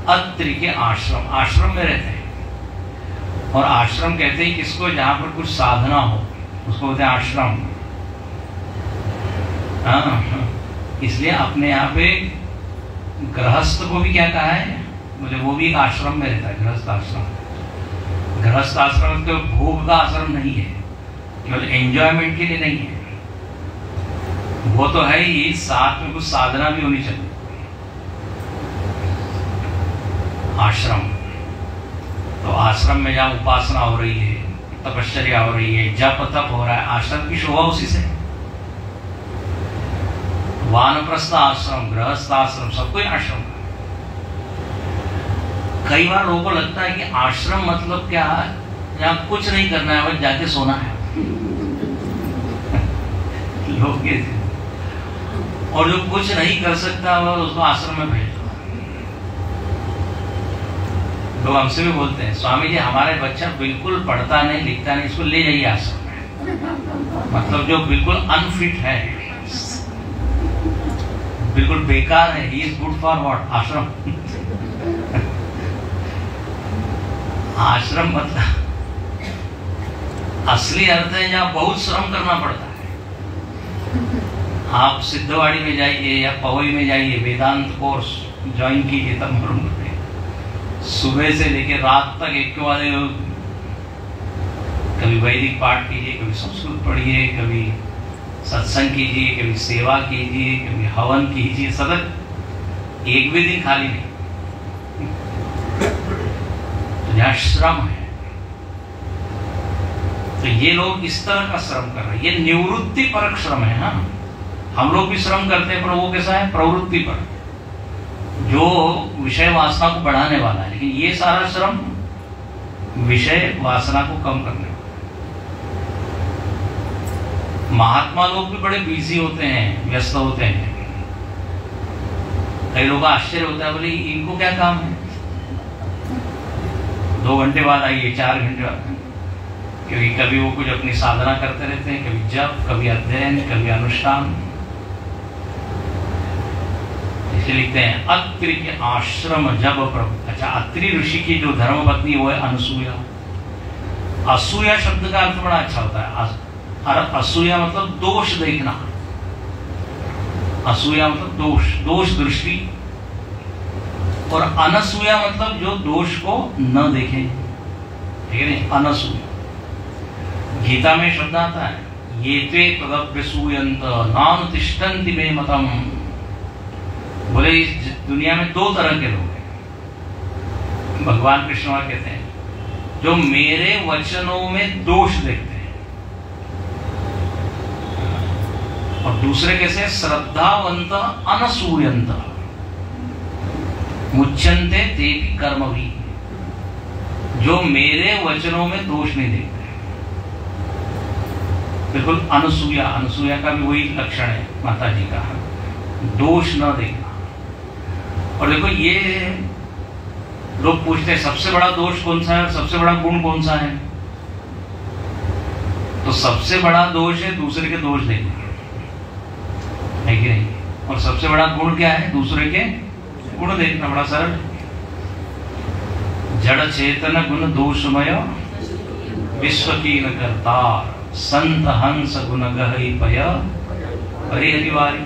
अत्रि के आश्रम, आश्रम में रहते हैं। और आश्रम कहते हैं किसको, जहां पर कुछ साधना हो उसको बोलते हैं आश्रम। इसलिए अपने यहाँ पे गृहस्थ को भी क्या कहा है, बोले वो भी एक आश्रम में रहता है, गृहस्थ आश्रम। गृहस्थ आश्रम तो भोग का आश्रम नहीं है, केवल एंजॉयमेंट के लिए नहीं है, वो तो है ही, साथ में कुछ साधना भी होनी चाहिए। आश्रम, तो आश्रम में जहाँ उपासना हो रही है, तपश्चर्या हो रही है, जप तप हो रहा है, आश्रम की शोभा उसी से। वानप्रस्थ आश्रम, गृहस्थ आश्रम, सबको आश्रम। कई बार लोगों को लगता है कि आश्रम मतलब क्या है, जहाँ कुछ नहीं करना है, बस जाके सोना है। लोग के, और जो कुछ नहीं कर सकता वह उसको आश्रम में भेज दो। लोग हमसे भी बोलते हैं, स्वामी जी हमारे बच्चा बिल्कुल पढ़ता नहीं लिखता नहीं, इसको ले जाइए आश्रम में। मतलब जो बिल्कुल अनफिट है, बिल्कुल बेकार है, he is good for what, आश्रम। आश्रम मतलब असली अर्थ है जहां बहुत श्रम करना पड़ता है। आप सिद्धवाड़ी में जाइए या पवई में जाइए, वेदांत कोर्स ज्वाइन कीजिए, तब मालूम पड़ेगा। सुबह से लेकर रात तक एक वाले, कभी वैदिक पाठ कीजिए, कभी संस्कृत पढ़िए, कभी सत्संग कीजिए, कभी सेवा कीजिए, कभी हवन कीजिए, सतत एक भी दिन खाली नहीं। तो यह श्रम है। तो ये लोग इस तरह का श्रम कर रहे हैं, ये निवृत्ति परक श्रम है ना। हम लोग भी श्रम करते हैं, पर वो कैसा है, प्रवृत्ति पर, जो विषय वासना को बढ़ाने वाला है। लेकिन ये सारा श्रम विषय वासना को कम करने वाला। महात्मा लोग भी बड़े बिजी होते हैं, व्यस्त होते हैं। कई लोग आश्चर्य होता है, बोले इनको क्या काम है, 2 घंटे बाद आइए, 4 घंटे बाद, क्योंकि कभी वो कुछ अपनी साधना करते रहते हैं, कभी जप, कभी अध्ययन, कभी अनुष्ठान। इसलिए लिखते हैं अत्रि के आश्रम जब प्रभु। अच्छा, अत्रि ऋषि की जो धर्मपत्नी वो है अनसूया। असूया शब्द का अर्थ बड़ा अच्छा होता है। असूया मतलब दोष देखना, असूया मतलब दोष, दोष दृष्टि। और अनसूया मतलब जो दोष को न देखे, ठीक है नहीं, अनसूया। गीता में शब्द आता है, ये ते तदभ्यसूयन्त नानुतिष्ठन्ति मे मतम। बोले इस दुनिया में दो तरह के लोग हैं, भगवान कृष्ण कहते हैं, जो मेरे वचनों में दोष देखते हैं, और दूसरे कैसे, श्रद्धावंत अनसूयन्त मुच्यन्ते तेपि कर्मभि, जो मेरे वचनों में दोष नहीं देखते। बिल्कुल अनसूया, अनसूया का भी वही लक्षण है माता जी का, दोष न देखना। और देखो ये लोग पूछते हैं सबसे बड़ा दोष कौन सा है और सबसे बड़ा गुण कौन सा है, तो सबसे बड़ा दोष है दूसरे के दोष देखना, है कि नहीं, और सबसे बड़ा गुण क्या है, दूसरे के गुण देखना। बड़ा सरल, जड़ चेतन गुण दोषमय विश्व की न करतार, संत हंस गुण गहरी पय परिहरिवारी।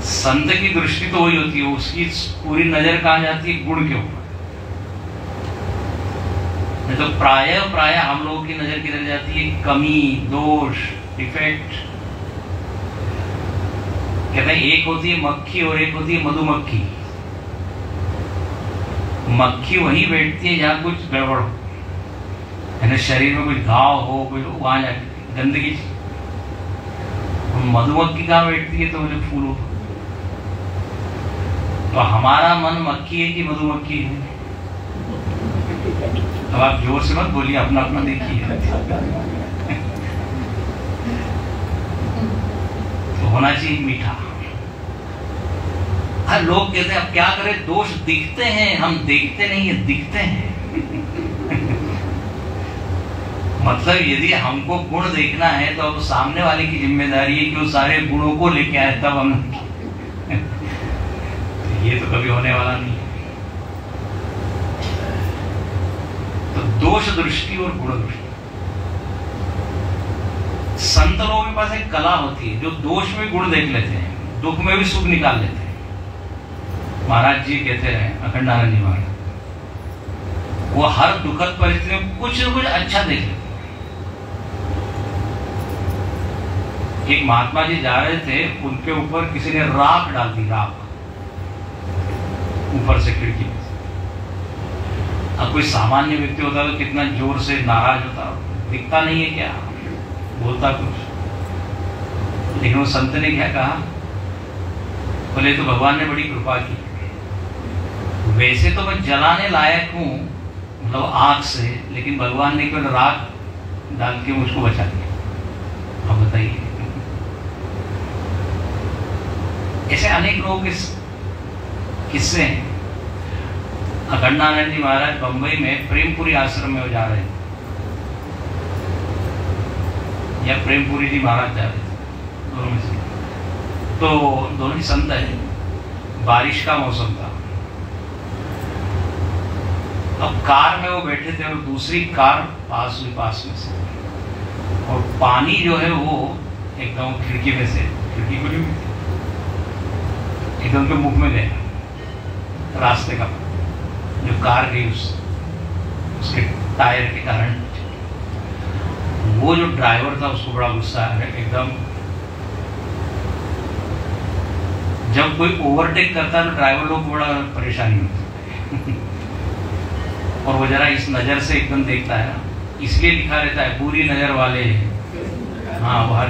संत की दृष्टि तो वही होती है, उसकी पूरी नजर कहां जाती है, गुण के ऊपर। नहीं तो प्राय हम लोगों की नजर किधर जाती है, कमी, दोष, डिफेक्ट। कहते हैं एक होती है मक्खी और एक होती है मधुमक्खी। मक्खी वहीं बैठती है जहां कुछ गड़बड़ हो, यानी शरीर में कुछ घाव हो, कोई वहां जाती गंदगी। मधुमक्खी कहां बैठती है, तो मुझे फूल हो। तो हमारा मन मक्खी है कि मधुमक्खी है? अब आप जोर से मत बोलिए, अपना अपना देखिए। तो होना चाहिए मीठा। हर लोग कहते हैं अब क्या करें, दोष दिखते हैं, हम देखते नहीं है, दिखते हैं। मतलब यदि हमको गुण देखना है तो अब सामने वाले की जिम्मेदारी है कि वो सारे गुणों को लेके आए, तब हम ये तो कभी होने वाला नहीं है। तो दोष दृष्टि और गुण दृष्टि, संत लोगों के पास एक कला होती है, जो दोष में गुण देख लेते हैं, दुख में भी सुख निकाल लेते हैं। महाराज जी कहते हैं, अखंडानंद जी महाराज, वो हर दुखद परिस्थिति में कुछ न कुछ अच्छा देख लेते। एक महात्मा जी जा रहे थे, उनके ऊपर किसी ने राख डाल दी, राख ऊपर से खिड़की में। अब कोई सामान्य व्यक्ति होता तो कितना जोर से नाराज होता, दिखता नहीं है क्या, बोलता कुछ। लेकिन वो संत ने क्या कहा, बोले तो भगवान ने बड़ी कृपा की, वैसे तो मैं जलाने लायक हूं, मतलब आग से, लेकिन भगवान ने केवल राख डाल के मुझको बचा दिया। अब बताइए, ऐसे अनेक लोगों के किस्से हैं। अखंडानंद जी महाराज बंबई में प्रेमपुरी आश्रम में जा रहे थे, या प्रेमपुरी जी महाराज जा रहे थे, दोनों में से। तो दोनों ही संत है, बारिश का मौसम था। अब कार में वो बैठे थे और दूसरी कार पास हुई पास में से, और पानी जो है वो एकदम खिड़की में से, खिड़की खुली हुई थी, एकदम के मुख में गया रास्ते का, जो कार गई उसके टायर के कारण। वो जो ड्राइवर था उसको बड़ा गुस्सा आया एकदम। जब कोई ओवरटेक करता है तो ड्राइवर लोग को बड़ा परेशानी होती है। और वो जरा इस नजर से एकदम देखता है, इसलिए लिखा रहता है पूरी नजर वाले, हाँ बाहर।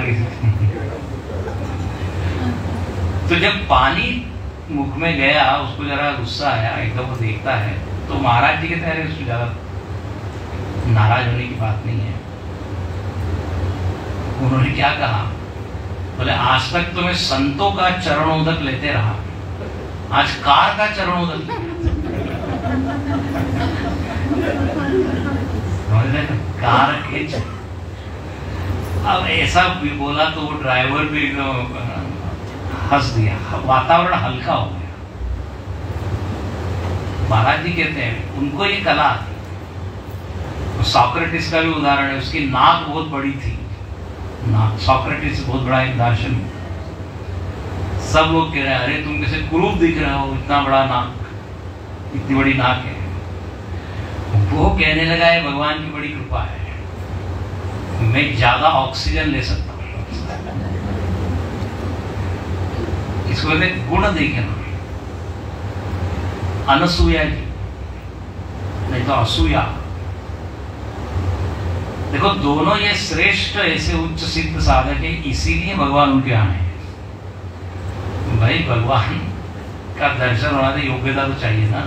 तो जब पानी मुख में गया, उसको जरा गुस्सा आया, एकदम वो देखता है, तो महाराज जी कहते हैं उसको ज्यादा नाराज होने की बात नहीं है। उन्होंने क्या कहा, बोले आज तक तो मैं संतों का चरणोदक लेते रहा, आज कार का चरणोदक। कार के अब ऐसा भी बोला तो वो ड्राइवर भी हंस दिया, वातावरण हल्का हो गया। महाराज जी कहते हैं उनको ये कला आती। सॉक्रेटिस का भी उदाहरण है, उसकी नाक बहुत बड़ी थी। नाक, सॉक्रेटिस बहुत बड़ा एक दार्शनिक, सब लोग कह रहे हैं अरे तुम कैसे कुरूप दिख रहे हो, इतना बड़ा नाक, इतनी बड़ी नाक है। वो कहने लगा है भगवान की बड़ी कृपा है, मैं ज्यादा ऑक्सीजन ले सकता हूँ। इसको कहते गुण देखे ना, अनसूया जी, नहीं तो असूया। देखो दोनों ये श्रेष्ठ ऐसे उच्च सिद्ध साधक है, इसीलिए भगवान उनके यहाँ है। भाई भगवान का दर्शन होना तो योग्यता तो चाहिए ना,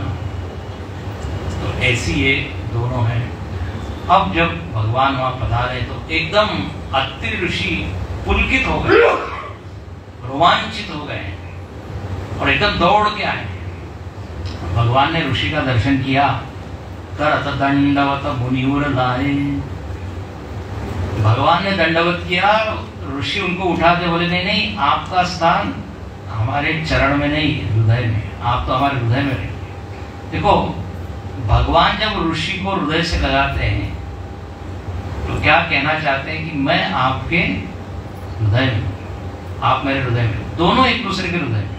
तो ऐसी ये दोनों हैं। अब जब भगवान वहां पधारे तो एकदम अत्रि ऋषि पुलकित हो गए, रोमांचित हो गए और एकदम दौड़ के आए। भगवान ने ऋषि का दर्शन किया, करत दंडवत मुनिवर लाए। भगवान ने दंडवत किया, ऋषि उनको उठाते बोले नहीं नहीं, आपका स्थान हमारे चरण में नहीं, हृदय में, आप तो हमारे हृदय में रहे। देखो भगवान जब ऋषि को हृदय से लगाते हैं तो क्या कहना चाहते हैं कि मैं आपके हृदय में, आप मेरे हृदय में, दोनों एक दूसरे के हृदय में।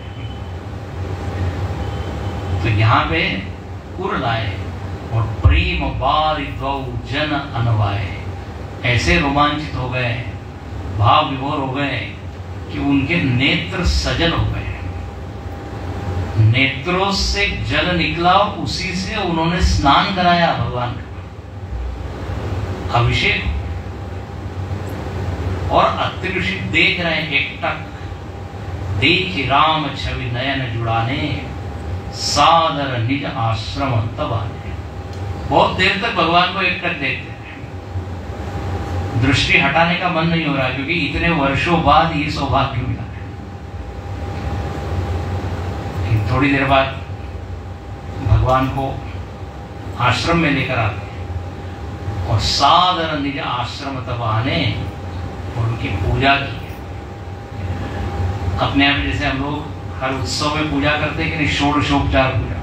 तो यहाँ पे उर लाए और प्रेम बारिद्वौ जन अनवाए, ऐसे रोमांचित हो गए, भाव विभोर हो गए कि उनके नेत्र सजल हो गए, नेत्रों से जल निकला और उसी से उन्होंने स्नान कराया भगवान का, अभिषेक। और अत्रि ऋषि देख रहे हैं एकटक, देखी राम छवि नयन जुड़ाने, सादर निज आश्रम तब आने। बहुत देर तक भगवान को एकटक देखते हैं, दृष्टि हटाने का मन नहीं हो रहा, क्योंकि इतने वर्षों बाद ये सौभाग्य मिला है। थोड़ी देर बाद भगवान को आश्रम में लेकर आते हैं और सादर निज आश्रम तब आने और उनकी पूजा की। अपने आप जैसे हम लोग हर उत्सव में पूजा करते हैं कि नहीं, षोडशोपचार पूजा,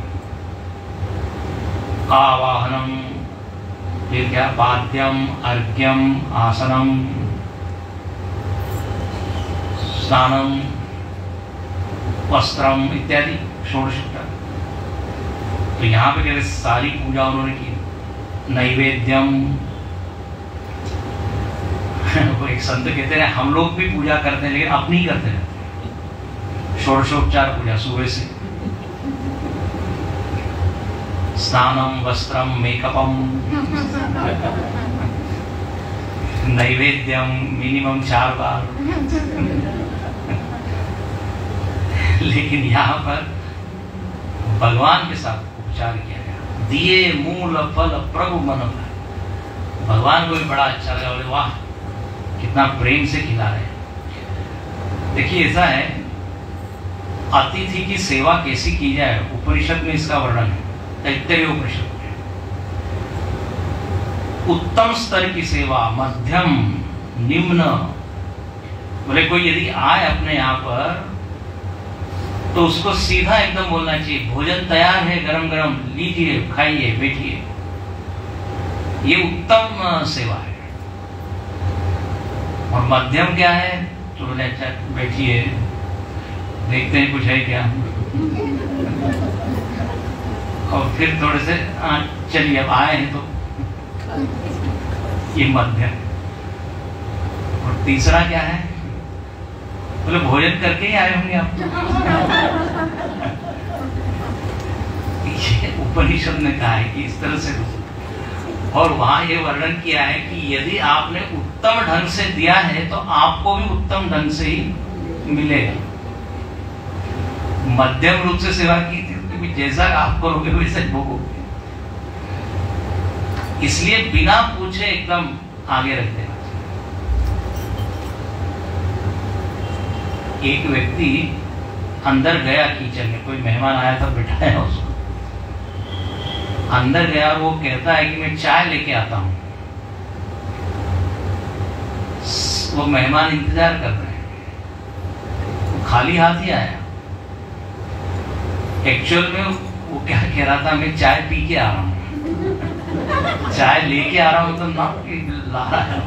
आवाहनम, फिर क्या, पाद्यम, अर्घ्यम, आसनम, स्नानम, वस्त्रम इत्यादि षोडशोपचार। तो यहाँ पे कहते सारी पूजा उन्होंने की। नैवेद्यम वो एक संत कहते हैं हम लोग भी पूजा करते हैं लेकिन अपनी करते रहते हैं, षोडशोपचार पूजा सुबह से। स्नानम, वस्त्रम, मेकअपम, नैवेद्यम मिनिमम 4 बार। लेकिन यहाँ पर भगवान के साथ उपचार किया गया, दिए मूल फल प्रभु मन भर। भगवान को भी बड़ा अच्छा लगा, बोले वाह कितना प्रेम से खिला रहे। देखिए ऐसा है, अतिथि की सेवा कैसी की जाए, उपनिषद में इसका वर्णन है, तैत्तिरीय उपनिषद में। उत्तम स्तर की सेवा, मध्यम, निम्न। बोले कोई यदि आए अपने यहाँ पर तो उसको सीधा एकदम बोलना चाहिए, भोजन तैयार है गरम गरम, लीजिए, खाइए, बैठिए। ये उत्तम सेवा है। और मध्यम क्या है, तो बोले अच्छा बैठिए, देखते हैं कुछ है क्या, और फिर थोड़े से चलिए अब आए हैं तो, ये मध्यम। और तीसरा क्या है, बोले भोजन करके ही आए होंगे आप। ये उपनिषद ने कहा है कि इस तरह से। और वहां ये वर्णन किया है कि यदि आपने उत्तम ढंग से दिया है तो आपको भी उत्तम ढंग से ही मिलेगा। मध्यम रूप से सेवा की थी, जैसा आप करोगे वैसे भोगोगे। इसलिए बिना पूछे एकदम आगे रख देना। एक व्यक्ति अंदर गया किचन में, कोई मेहमान आया था, बिठाया उसको, अंदर गया और वो कहता है कि मैं चाय लेके आता हूं। वो मेहमान इंतजार कर रहे हैं, वो खाली हाथ ही आया। एक्चुअल में वो क्या कह रहा था, मैं चाय पी के आ रहा हूं, चाय लेके आ रहा हूं तो ना ला रहा है।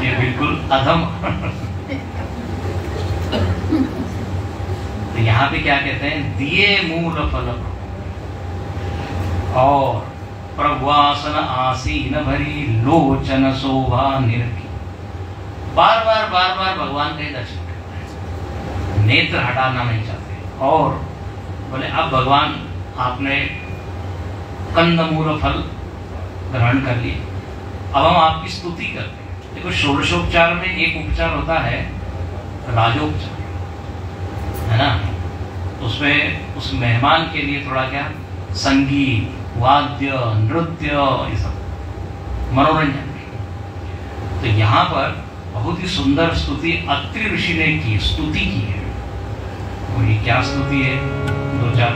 ये बिल्कुल अधम। तो यहाँ पे क्या कहते हैं, दिए मूल फल और प्रवासन आसीन भरी लोचन शोभा निरखी। बार बार भगवान का ही दर्शन करते हैं, नेत्र हटाना नहीं चाहते। और बोले अब भगवान आपने कंदमूल फल ग्रहण कर लिए, अब हम आपकी स्तुति करते हैं। देखो षोडशोपचार में एक उपचार होता है राजोपचार, है ना। उसमें उस मेहमान के लिए थोड़ा क्या संगीत, वाद्य, नृत्य, ये सब मनोरंजन। तो यहाँ पर बहुत ही सुंदर स्तुति अत्रि ऋषि ने की, स्तुति की है। और ये क्या स्तुति है, दो चार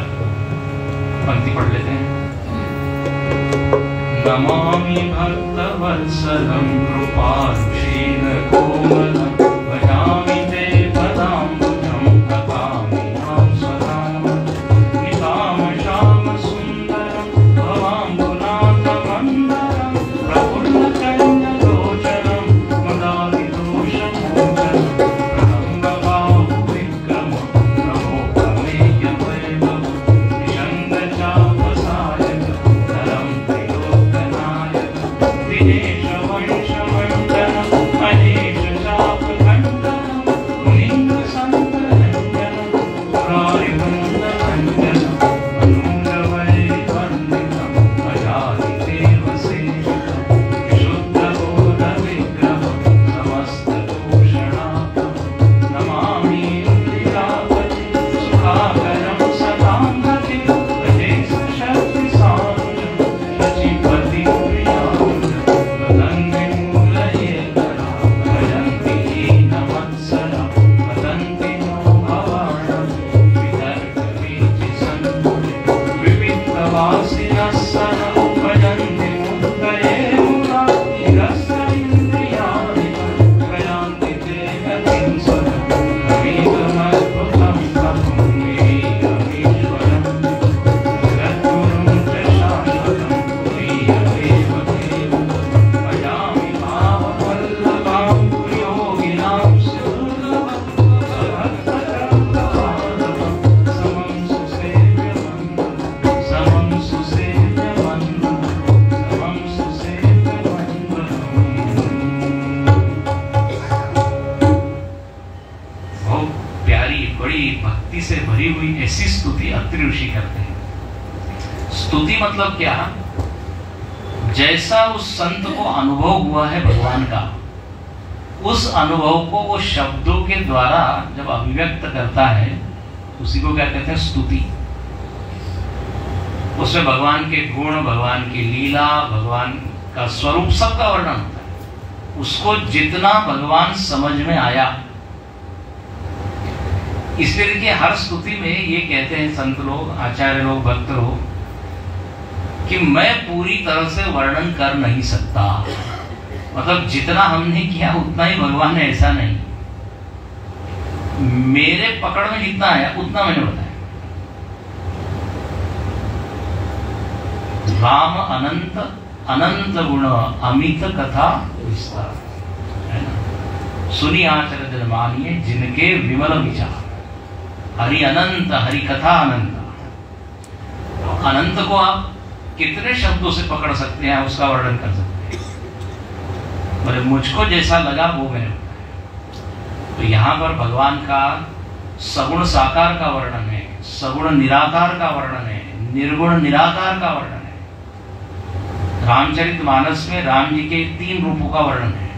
पंक्ति पढ़ लेते हैं। नमामि भक्तवत्सलं कृपारुषीण कोमलं भजामि ते पदाम्बुजं तथामिनां सदाम् नितामशाम सुन्दरं भवाम्बुनाथमन्दरं प्रफुल्लकन्यलोचनं मदादिदोषमोचनं प्रभङ्गबाहुविक्रमं प्रमोदमेयवैभवं निषङ्गचापसायकं धरं त्रैलोक्यनायकं दिनेशवंशमण्डनं अनेशचापखण्डनं मुनीन्द्रसन्तरञ्जनं पुरारिवृन्दभञ्जनं मनोरवैर्वर्णितं अजादिदेवसेवितं विशुद्धबोधविग्रहं समस्तदूषणापहं नमामि इन्द्रियापतिं सुखाकरं सदाङ्गतिं भजे शक्तिसानुजं शचीपतिं प्रियानुजं वदन्ति मूलयेतरा भजन्ति हीनवत्सरा वदन्ति नो भवानं वितर्कवीचिसन्मुखे विविक्तवासिनः सनः भजन्ति मुक्तये मुदा धीरस्य इन्द्रियाणि प्रयान्ति ते गतिं स्वयं अमीगमद्भुतं तपं वीरमीश्वरं जगद्गुरुं च शाश्वतं प्रियमेव देवं भजामि भाववल्लभां योगिनां सुलभं सभक्तचरणपादपं समं सुसेव्यमन्त्रं समं सुसेव्यमन्त्रं समं सुसेव्यमन्त्रम्। बहुत प्यारी, बड़ी भक्ति से भरी हुई ऐसी स्तुति अत्रि ऋषि करते हैं। स्तुति मतलब क्या, जैसा उस संत को अनुभव हुआ है भगवान का, उस अनुभव को वो शब्दों के द्वारा जब अभिव्यक्त करता है, उसी को क्या कहते हैं, स्तुति। उसमें भगवान के गुण, भगवान की लीला, भगवान का स्वरूप सबका वर्णन होता है। उसको जितना भगवान समझ में आया, इसलिए देखिए हर स्तुति में ये कहते हैं संत लोग, आचार्य लोग, भक्त लोग, कि मैं पूरी तरह से वर्णन कर नहीं सकता। मतलब जितना हमने किया उतना ही भगवान ने, ऐसा नहीं। मेरे पकड़ में जितना आया उतना मैंने बताया। राम अनंत अनंत गुण अमित कथा विस्तार, है ना। सुनी आचरण मानिए जिनके विमल विचार, हरि अनंत, हरि कथा अनंत। अनंत को आप कितने शब्दों से पकड़ सकते हैं, उसका वर्णन कर सकते हैं। बोले मुझको जैसा लगा वो मैंने बताया। तो यहाँ पर भगवान का सगुण साकार का वर्णन है, सगुण निराकार का वर्णन है, निर्गुण निराकार का वर्णन है। रामचरितमानस में राम जी के 3 रूपों का वर्णन है।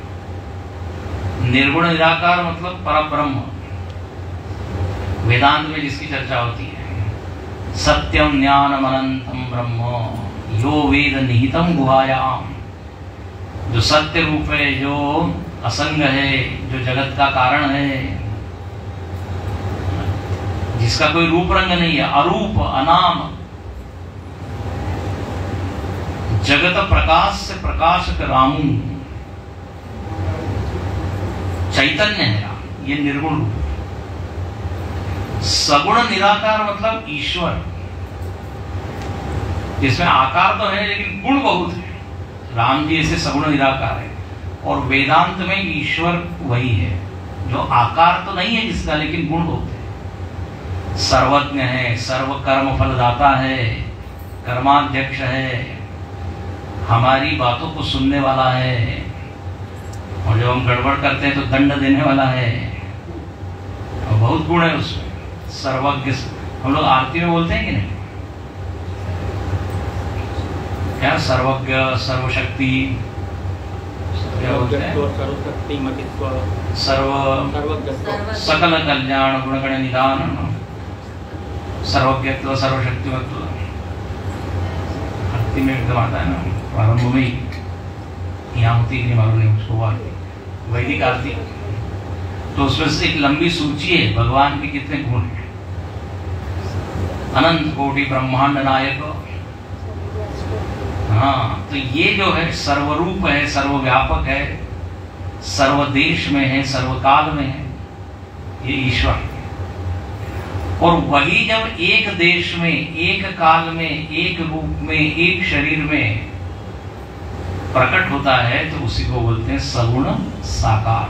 निर्गुण निराकार मतलब परब्रह्म, वेदांत में जिसकी चर्चा होती है, सत्यम ज्ञानम अनंतम ब्रह्म यो वेद निहितम गुहायाम, जो सत्य रूप है, जो असंग है, जो जगत का कारण है, जिसका कोई रूप रंग नहीं है, अरूप अनाम, जगत प्रकाश से प्रकाशक रामू, चैतन्य है राम, ये निर्गुण रूप। सगुण निराकार मतलब ईश्वर, जिसमें आकार तो है लेकिन गुण बहुत है। राम जी ऐसे सगुण निराकार है। और वेदांत में ईश्वर वही है, जो आकार तो नहीं है जिसका, लेकिन गुण होते हैं। सर्वज्ञ है, सर्व कर्म फलदाता है, कर्माध्यक्ष है, हमारी बातों को सुनने वाला है, और जब हम गड़बड़ करते हैं तो दंड देने वाला है। और बहुत गुण है उसमें। सर्वज्ञ, हम लोग आरती में बोलते हैं कि नहीं, क्या सर्वज्ञ, सर्वशक्ति, क्या बोलते हैं, सकल कल्याण गुणगण निदान, सर्वज्ञत्व, सर्वशक्तिमत्व। आरती में एकदम आता है ना, प्रारंभ में यहाँ होती नहीं, मालूम नहीं उसको, आरती वैदिक आरती। तो उसमें से एक लंबी सूची है भगवान के कितने गुण हैं। अनंत कोटि ब्रह्मांड नायक, हाँ, तो ये जो है सर्वरूप है, सर्वव्यापक है, सर्वदेश में है, सर्वकाल में है, ये ईश्वर है। और वही जब एक देश में, एक काल में, एक रूप में, एक शरीर में प्रकट होता है तो उसी को बोलते हैं सगुण साकार।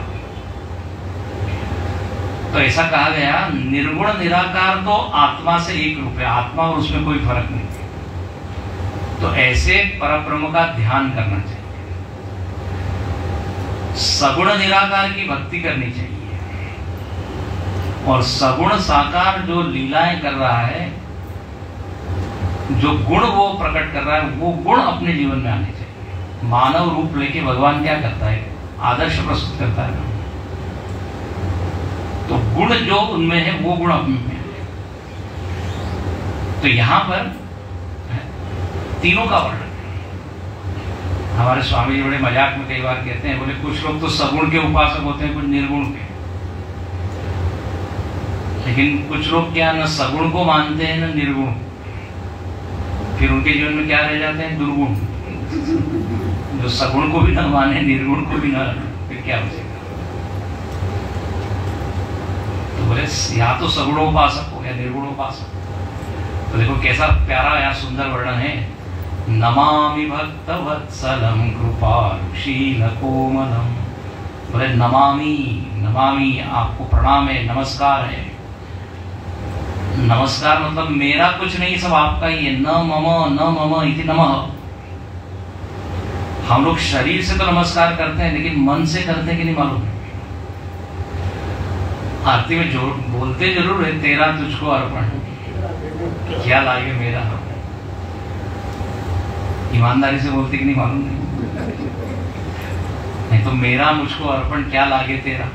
तो ऐसा कहा गया, निर्गुण निराकार तो आत्मा से एक रूप है, आत्मा और उसमें कोई फर्क नहीं। तो ऐसे परब्रह्म का ध्यान करना चाहिए, सगुण निराकार की भक्ति करनी चाहिए, और सगुण साकार जो लीलाएं कर रहा है, जो गुण वो प्रकट कर रहा है, वो गुण अपने जीवन में आने चाहिए। मानव रूप लेके भगवान क्या करता है, आदर्श प्रस्तुत करता है, तो गुण जो उनमें है वो गुण अपने में है। तो यहां पर तीनों का वर्णन है। हमारे स्वामी जी बड़े मजाक में कई बार कहते हैं, बोले कुछ लोग तो सगुण के उपासक होते हैं, कुछ निर्गुण के, लेकिन कुछ लोग क्या न सगुण को मानते हैं न निर्गुण, फिर उनके जीवन में क्या रह जाते हैं, दुर्गुण। जो सगुण को भी न माने, निर्गुण को भी न, फिर क्या हो जाएगा। तो बोले या तो सगुणोपासक हो या निर्गुणोपासक। तो देखो कैसा प्यारा या सुंदर वर्णन है, नमामि भक्त वत्सलम कृपाशील कोमलम। बोले नमामि, नमामि आपको प्रणाम है, नमस्कार है। नमस्कार मतलब मेरा कुछ नहीं, सब आपका ही है। न मम इति नमः। हम लोग शरीर से तो नमस्कार करते हैं, लेकिन मन से करते हैं कि नहीं मालूम। आरती में जो बोलते जरूर है, तेरा तुझको अर्पण, क्या लागे मेरा। ईमानदारी से बोलते कि नहीं मालूम नहीं तो मेरा मुझको अर्पण, क्या लागे तेरा।